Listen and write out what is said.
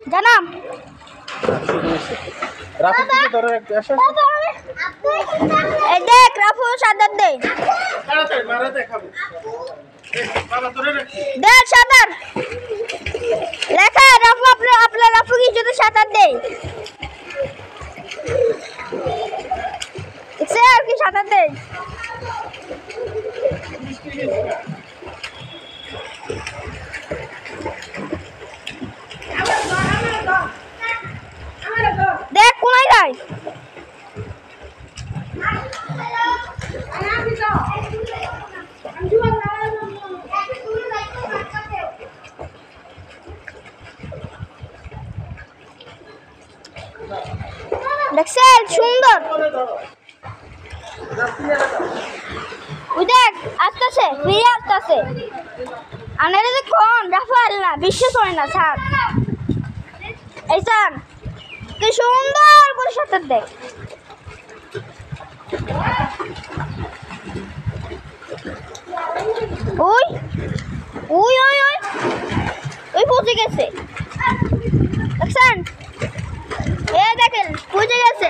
জানাম এই দেখ রাফু সাদার দে দেখ সাদার লেখা রাফু আপনার রাফু কি যদি সাদার দে সে আর কি সাদার দে দেখ কোনায় যায় দেখছেন সুন্দর ওই দেখ আসতেছে ফিরে আসতেছে আনারে যে কোন রাফাল না বিশ্বাস হয় না ছাড় এই স্যার কি সুন্দর করে সাঁতার দেখ ওই ওই ওই ওই ওই পৌঁছে গেছে দেখছেন এ দেখেন পৌঁছে গেছে